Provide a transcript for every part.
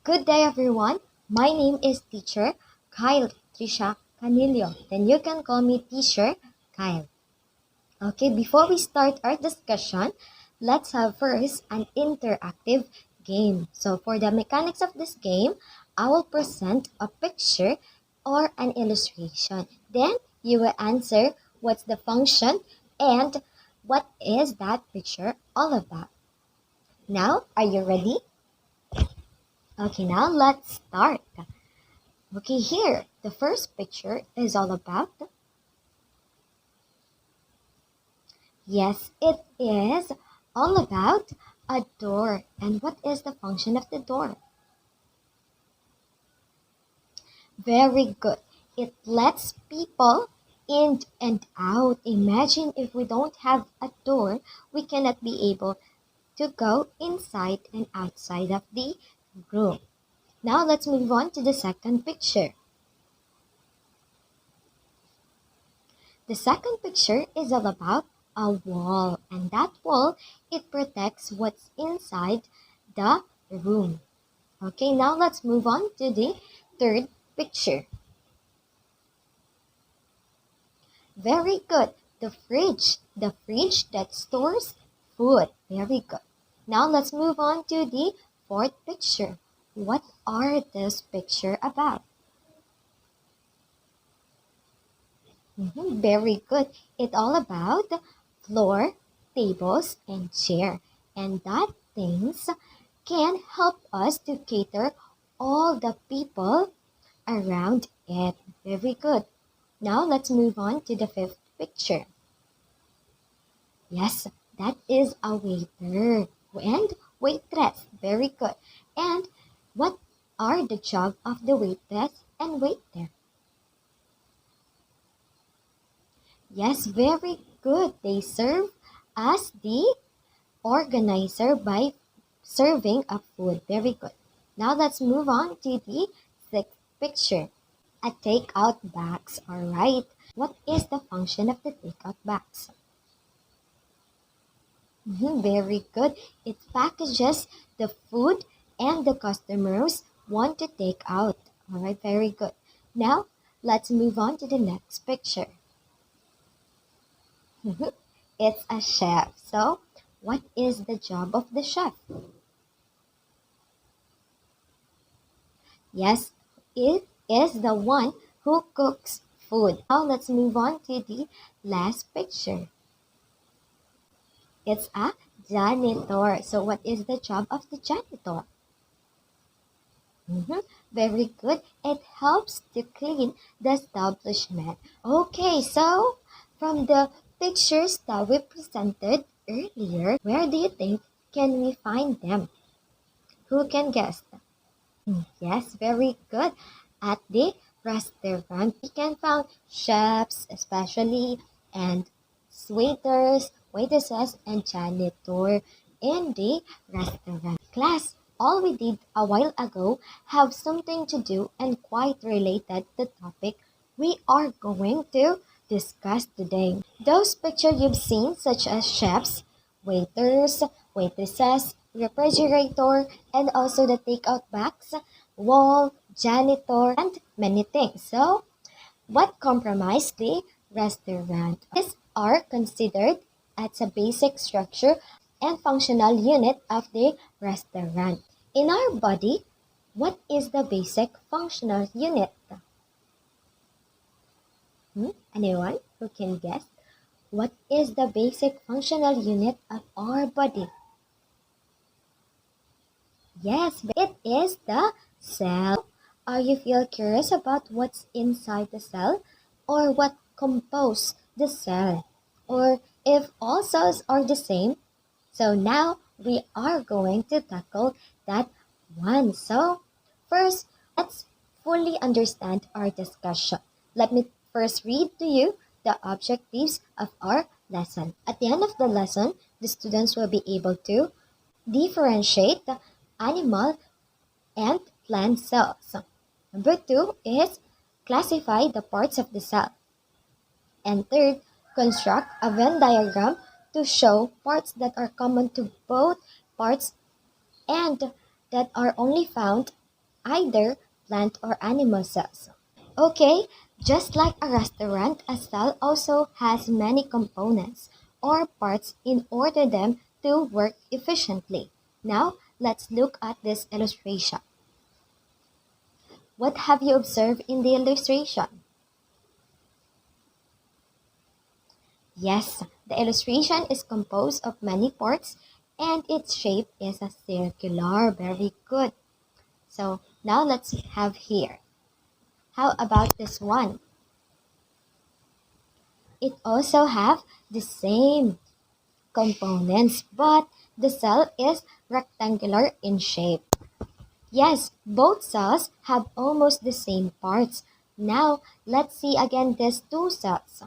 Good day, everyone. My name is Teacher Kyle Trisha Canillo. Then you can call me Teacher Kyle. Okay, before we start our discussion, let's have first an interactive game. So for the mechanics of this game, I will present a picture or an illustration. Then you will answer what's the function and what is that picture all about. Now, are you ready? Okay, now let's start. Okay, here, the first picture is all about, yes, it is all about a door. And what is the function of the door? Very good. It lets people in and out. Imagine if we don't have a door, we cannot be able to go inside and outside of the room. Now let's move on to the second picture. The second picture is all about a wall, and that wall, it protects what's inside the room. Okay, now let's move on to the third picture. Very good. The fridge that stores food. Very good. Now let's move on to the fourth picture. What are this picture about? Very good. It's all about floor, tables, and chair. And that things can help us to cater all the people around it. Very good. Now let's move on to the fifth picture. Yes, that is a waiter and waitress. Very good. And what are the job of the waitress and waiter? Yes, very good. They serve as the organizer by serving up food. Very good. Now let's move on to the sixth picture. A takeout box. All right. What is the function of the takeout box? Very good. It packages the food and the customers want to take out. All right. Very good. Now let's move on to the next picture. It's a chef. So, what is the job of the chef? Yes, it is the one who cooks food. Now, let's move on to the last picture. It's a janitor. So, what is the job of the janitor? Very good. It helps to clean the establishment. Okay, so from the pictures that we presented earlier, where do you think can we find them? Who can guess? Yes, very good. At the restaurant, we can find chefs, especially, and waiters, waitresses, and janitor in the restaurant. Class, all we did a while ago have something to do and quite related to the topic we are going to discuss today. Those pictures you've seen, such as chefs, waiters, waitresses, refrigerator, and also the takeout box, wall, janitor, and many things. So, what comprise the restaurant? These are considered as a basic structure and functional unit of the restaurant. In our body, what is the basic functional unit? Anyone who can guess? What is the basic functional unit of our body? Yes, it is the cell. Are you feel curious about what's inside the cell or what compose the cell? Or if all cells are the same? So now we are going to tackle that one. So first, let's fully understand our discussion. Let me first read to you the objectives of our lesson. At the end of the lesson, the students will be able to differentiate the animal and plant cells. Number two is classify the parts of the cell. And third, construct a Venn diagram to show parts that are common to both parts and that are only found either plant or animal cells. Okay, just like a restaurant, a cell also has many components or parts in order them to work efficiently. Now, let's look at this illustration. What have you observed in the illustration? Yes, the illustration is composed of many parts and its shape is a circular. Very good. So now let's have here. How about this one? It also have the same components, but the cell is rectangular in shape. Yes, both cells have almost the same parts. Now, let's see again these two cells.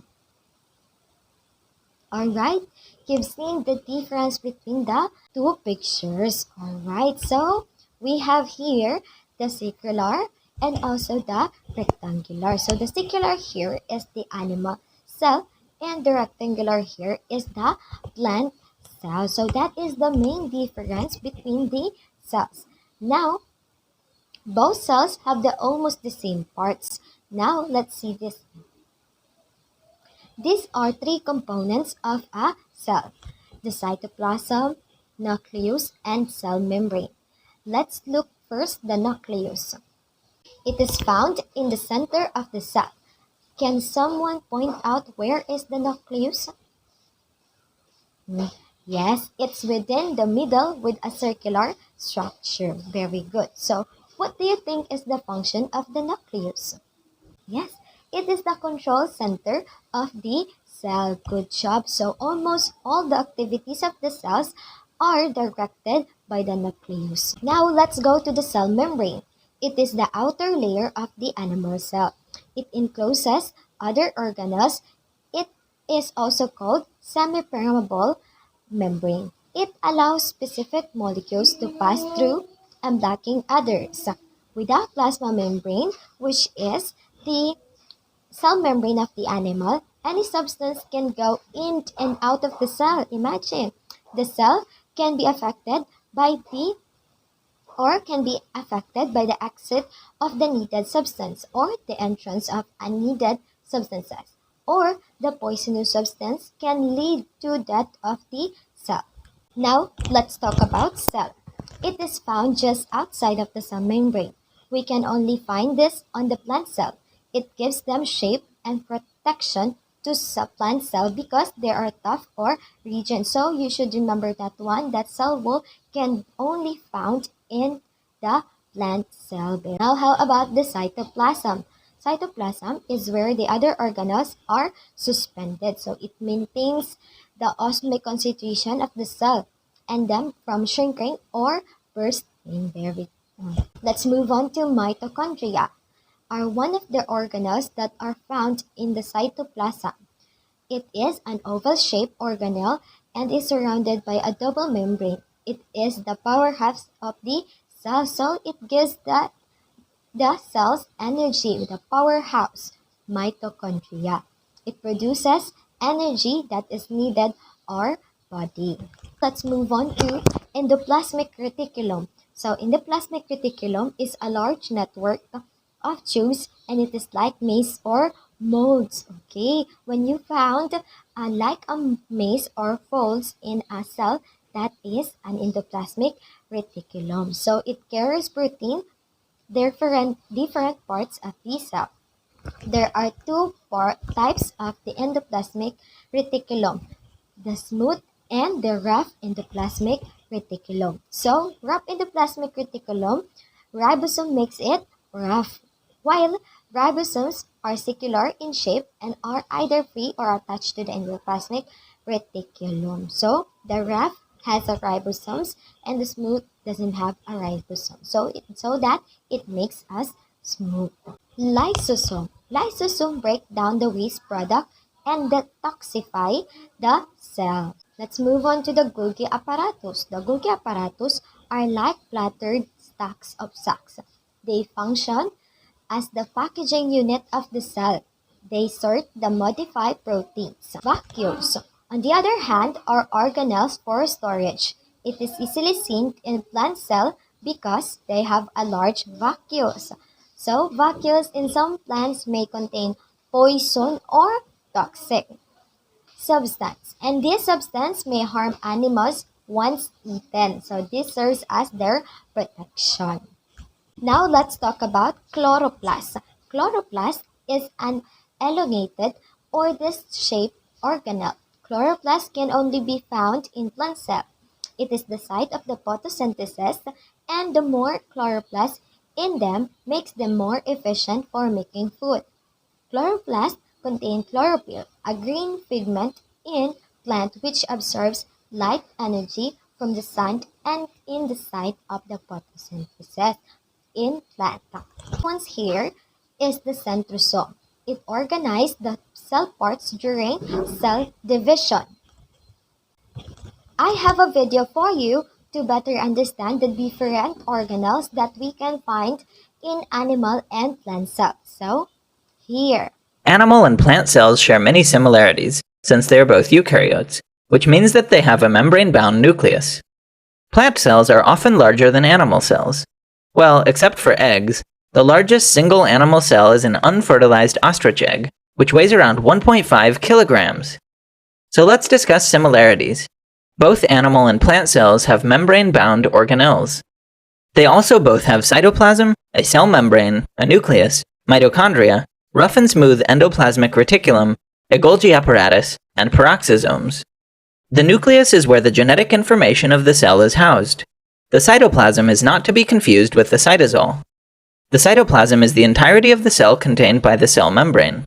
Alright, you've seen the difference between the two pictures. Alright, so we have here the circular and also the rectangular. So the circular here is the animal cell and the rectangular here is the plant cell. So that is the main difference between the cells. Now, both cells have almost the same parts. Now, let's see this. These are three components of a cell: the cytoplasm, nucleus, and cell membrane. Let's look first the nucleus. It is found in the center of the cell. Can someone point out where is the nucleus? Hmm, yes, it's within the middle with a circular structure. Very good. So, what do you think is the function of the nucleus? Yes, it is the control center of the cell. Good job. So almost all the activities of the cells are directed by the nucleus. Now let's go to the cell membrane. It is the outer layer of the animal cell. It encloses other organelles. It is also called semi-permeable membrane. It allows specific molecules to pass through and blocking others. Without plasma membrane, which is the cell membrane of the animal, any substance can go in and out of the cell. Imagine the cell can be affected by the can be affected by the exit of the needed substance or the entrance of unneeded substances, or the poisonous substance can lead to death of the cell. Now, let's talk about cell. It is found just outside of the cell membrane. We can only find this on the plant cell. It gives them shape and protection to plant cell because they are tough or rigid. So you should remember that one, that cell wall can only found in the plant cell. Now, how about the cytoplasm? Cytoplasm is where the other organelles are suspended. So it maintains the osmic concentration of the cell and them from shrinking or bursting. Very good. Let's move on to mitochondria are one of the organelles that are found in the cytoplasm. It is an oval-shaped organelle and is surrounded by a double membrane. It is the powerhouse of the cell, so it gives the cell's energy, the powerhouse, mitochondria. It produces energy that is needed our body. Let's move on to endoplasmic reticulum. So endoplasmic reticulum is a large network of tubes and it is like maze or molds. Okay, when you found like a maze or folds in a cell, that is an endoplasmic reticulum. So it carries protein, different parts of the cell. There are two types of the endoplasmic reticulum, the smooth and the rough endoplasmic reticulum. So, rough endoplasmic reticulum, ribosome makes it rough, while ribosomes are circular in shape and are either free or attached to the endoplasmic reticulum. So, the rough has a ribosomes and the smooth doesn't have a ribosome. So that it makes us smooth. Lysosome. Lysosome break down the waste product and detoxify the cell. Let's move on to the Golgi apparatus. The Golgi apparatus are like flattered stacks of sacks. They function as the packaging unit of the cell. They sort the modified proteins. Vacuoles, on the other hand, are organelles for storage. It is easily seen in plant cell because they have a large vacuole. So vacuoles in some plants may contain poison or toxic substance, and this substance may harm animals once eaten. So this serves as their protection. Now let's talk about chloroplast. Chloroplast is an elongated or disc-shaped organelle. Chloroplast can only be found in plant cells. It is the site of the photosynthesis, and the more chloroplast in them makes them more efficient for making food. Chloroplasts contain chlorophyll, a green pigment in plant which absorbs light energy from the sun and in the site of the photosynthesis in plant. One's here is the centrosome. It organizes the cell parts during cell division. I have a video for you to better understand the different organelles that we can find in animal and plant cells. So, here. Animal and plant cells share many similarities, since they are both eukaryotes, which means that they have a membrane-bound nucleus. Plant cells are often larger than animal cells. Well, except for eggs, the largest single animal cell is an unfertilized ostrich egg, which weighs around 1.5 kilograms. So let's discuss similarities. Both animal and plant cells have membrane-bound organelles. They also both have cytoplasm, a cell membrane, a nucleus, mitochondria, rough and smooth endoplasmic reticulum, a Golgi apparatus, and peroxisomes. The nucleus is where the genetic information of the cell is housed. The cytoplasm is not to be confused with the cytosol. The cytoplasm is the entirety of the cell contained by the cell membrane.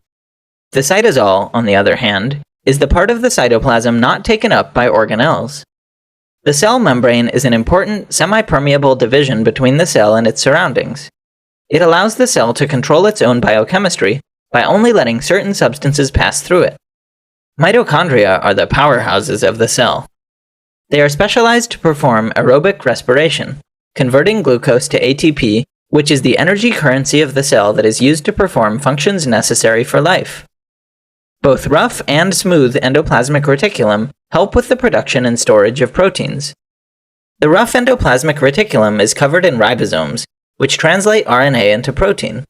The cytosol, on the other hand, is the part of the cytoplasm not taken up by organelles. The cell membrane is an important semi-permeable division between the cell and its surroundings. It allows the cell to control its own biochemistry by only letting certain substances pass through it. Mitochondria are the powerhouses of the cell. They are specialized to perform aerobic respiration, converting glucose to ATP, which is the energy currency of the cell that is used to perform functions necessary for life. Both rough and smooth endoplasmic reticulum help with the production and storage of proteins. The rough endoplasmic reticulum is covered in ribosomes, which translate RNA into protein.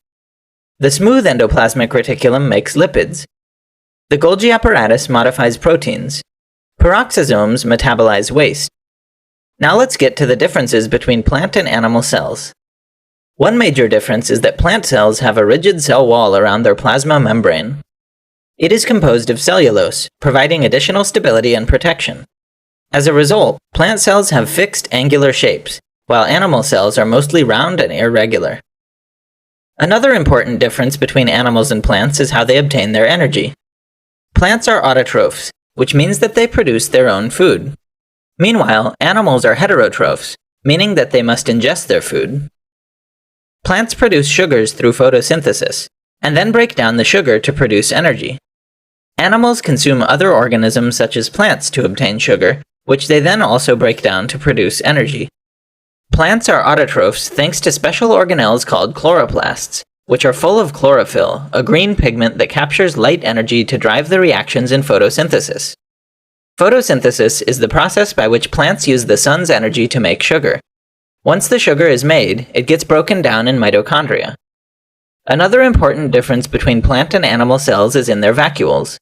The smooth endoplasmic reticulum makes lipids. The Golgi apparatus modifies proteins. Peroxisomes metabolize waste. Now let's get to the differences between plant and animal cells. One major difference is that plant cells have a rigid cell wall around their plasma membrane. It is composed of cellulose, providing additional stability and protection. As a result, plant cells have fixed angular shapes, while animal cells are mostly round and irregular. Another important difference between animals and plants is how they obtain their energy. Plants are autotrophs, which means that they produce their own food. Meanwhile, animals are heterotrophs, meaning that they must ingest their food. Plants produce sugars through photosynthesis, and then break down the sugar to produce energy. Animals consume other organisms such as plants to obtain sugar, which they then also break down to produce energy. Plants are autotrophs thanks to special organelles called chloroplasts, which are full of chlorophyll, a green pigment that captures light energy to drive the reactions in photosynthesis. Photosynthesis is the process by which plants use the sun's energy to make sugar. Once the sugar is made, it gets broken down in mitochondria. Another important difference between plant and animal cells is in their vacuoles.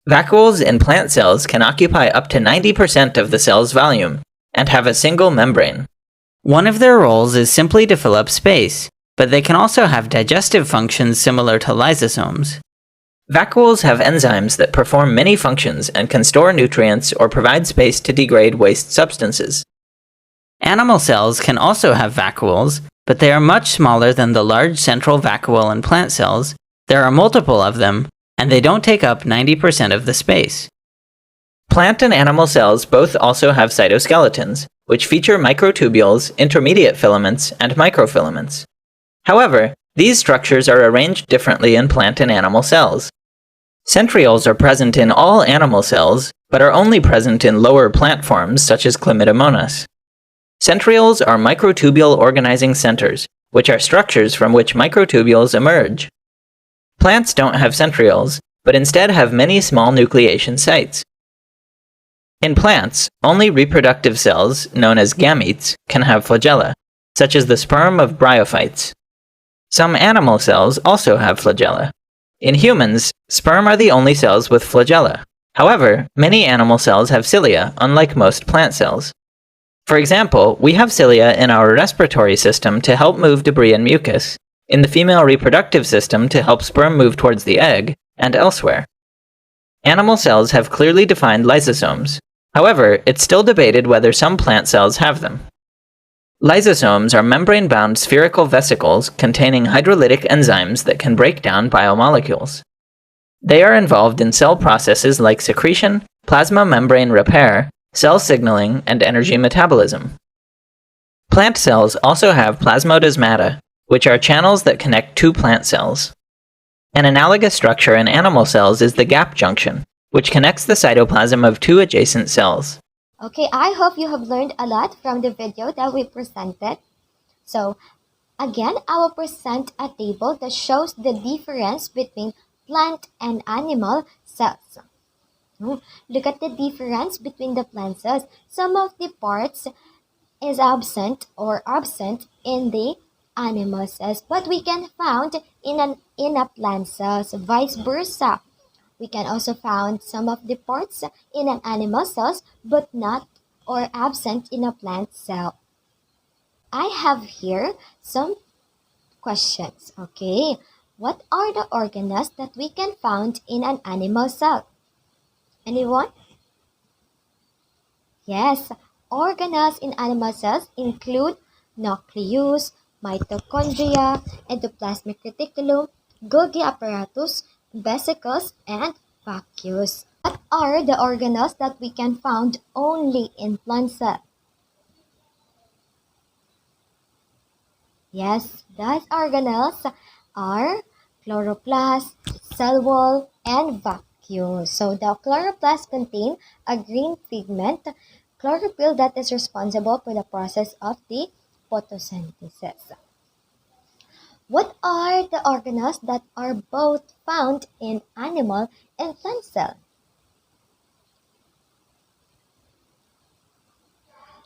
Vacuoles in plant cells can occupy up to 90% of the cell's volume, and have a single membrane. One of their roles is simply to fill up space, but they can also have digestive functions similar to lysosomes. Vacuoles have enzymes that perform many functions and can store nutrients or provide space to degrade waste substances. Animal cells can also have vacuoles, but they are much smaller than the large central vacuole in plant cells. There are multiple of them, and they don't take up 90% of the space. Plant and animal cells both also have cytoskeletons, which feature microtubules, intermediate filaments, and microfilaments. However, these structures are arranged differently in plant and animal cells. Centrioles are present in all animal cells, but are only present in lower plant forms such as Chlamydomonas. Centrioles are microtubule organizing centers, which are structures from which microtubules emerge. Plants don't have centrioles, but instead have many small nucleation sites. In plants, only reproductive cells, known as gametes, can have flagella. such as the sperm of bryophytes. Some animal cells also have flagella. In humans, sperm are the only cells with flagella. However, many animal cells have cilia, unlike most plant cells. For example, we have cilia in our respiratory system to help move debris and mucus, in the female reproductive system to help sperm move towards the egg, and elsewhere. Animal cells have clearly defined lysosomes. However, it's still debated whether some plant cells have them. Lysosomes are membrane-bound spherical vesicles containing hydrolytic enzymes that can break down biomolecules. They are involved in cell processes like secretion, plasma membrane repair, cell signaling, and energy metabolism. Plant cells also have plasmodesmata, which are channels that connect two plant cells. An analogous structure in animal cells is the gap junction, which connects the cytoplasm of two adjacent cells. Okay, I hope you have learned a lot from the video that we presented. So, again, I will present a table that shows the difference between plant and animal cells. Look at the difference between the plant cells. Some of the parts is absent in the animal cells, but we can found in a plant cells, vice versa. We can also found some of the parts in an animal cells, but not or absent in a plant cell. I have here some questions. Okay, what are the organelles that we can found in an animal cell? Anyone? Yes, organelles in animal cells include nucleus, mitochondria, endoplasmic reticulum, Golgi apparatus, vesicles, and vacuoles. What are the organelles that we can found only in plant cells? Yes, those organelles are chloroplast, cell wall, and vacuole. So the chloroplast contain a green pigment, chlorophyll, that is responsible for the process of the photosynthesis. What are the organelles that are both found in animal and plant cell?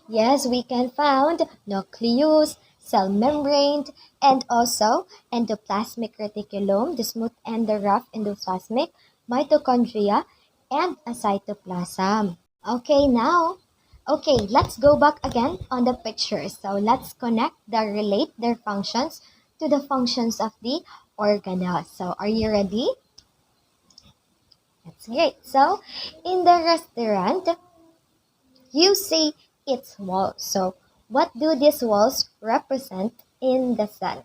Yes, we can found nucleus, cell membrane, and also endoplasmic reticulum, the smooth and the rough endoplasmic, mitochondria, and a cytoplasm. Okay, let's go back again on the pictures. So let's relate their functions to the functions of the organelles. So are you ready? That's great. So in the restaurant, you see its walls. So what do these walls represent in the cell?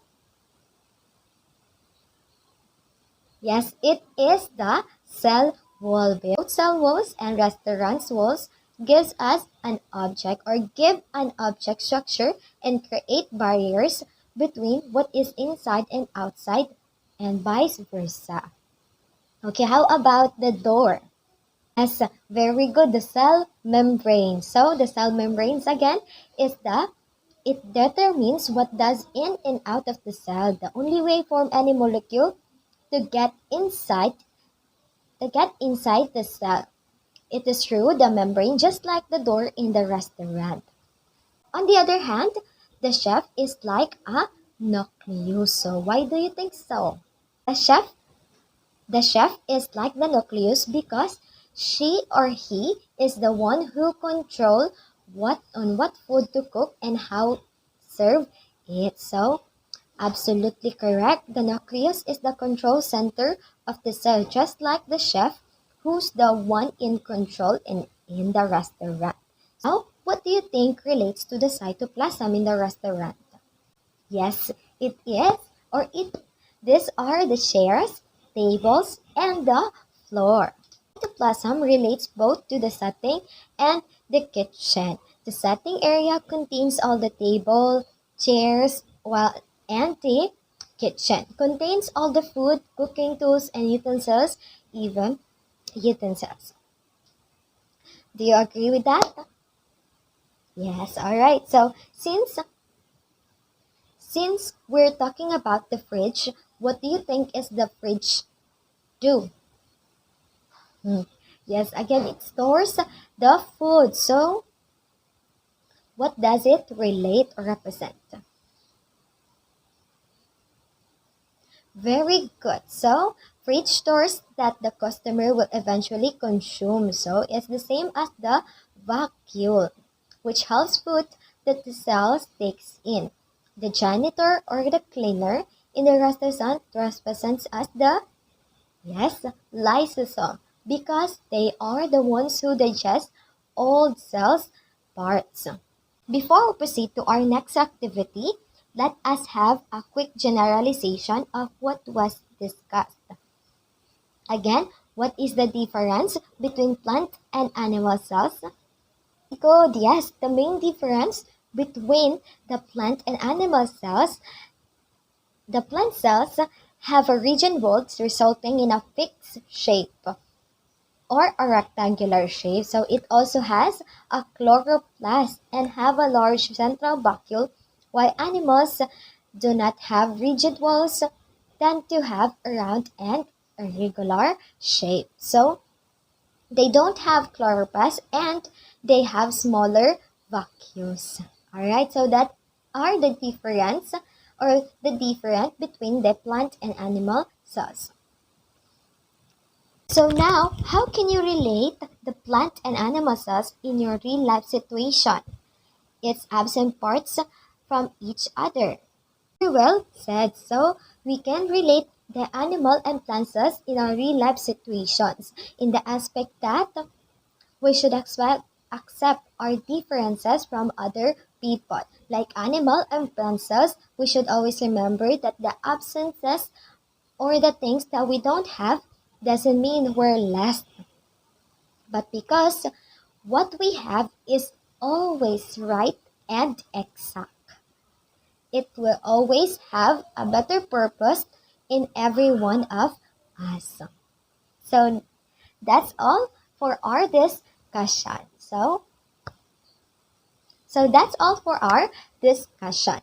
Yes, it is the cell wall. Both cell walls and restaurants walls gives us an object or give an object structure and create barriers between what is inside and outside and vice versa. Okay, how about the door? Yes, very good. The cell membrane. So the cell membranes again is it determines what does in and out of the cell. The only way for any molecule to get inside the cell. It is through the membrane, just like the door in the restaurant. On the other hand, the chef is like a nucleus. So why do you think so? The chef The chef is like the nucleus because she or he is the one who control what food to cook and how serve it. So absolutely correct. The nucleus is the control center of the cell, just like the chef who's the one in control in the restaurant. Now, what do you think relates to the cytoplasm in the restaurant? Yes, it is, or it. These are the chairs, tables, and the floor. Cytoplasm relates both to the setting and the kitchen. The setting area contains all the table, chairs, while and the kitchen contains all the food, cooking tools, and utensils, even utensils. Do you agree with that? Yes, all right. So since we're talking about the fridge, what do you think is the fridge do? Hmm. Yes, again, it stores the food. So, what does it relate or represent? Very good. So, fridge stores that the customer will eventually consume. So, it's the same as the vacuole, which helps food that the cells takes in. The janitor or the cleaner in the restaurant represents as the, yes, lysosome, because they are the ones who digest old cells parts. Before we proceed to our next activity, let us have a quick generalization of what was discussed. Again, what is the difference between plant and animal cells? Good, yes, the main difference between the plant and animal cells, the plant cells have a rigid walls resulting in a fixed shape or a rectangular shape. So it also has a chloroplast and have a large central vacuole, while animals do not have rigid walls, tend to have a round and irregular shape. So they don't have chloroplast and they have smaller vacuoles. Alright, so that are the difference or the difference between the plant and animal cells. So now, how can you relate the plant and animal cells in your real life situation? It's absent parts from each other. Very well said. So we can relate the animal and plant cells in our real life situations in the aspect that we should accept our differences from other people. Like animal and plant cells, we should always remember that the absences or the things that we don't have doesn't mean we're less, but because what we have is always right and exact. It will always have a better purpose in every one of us. So that's all for our discussion. So that's all for our discussion.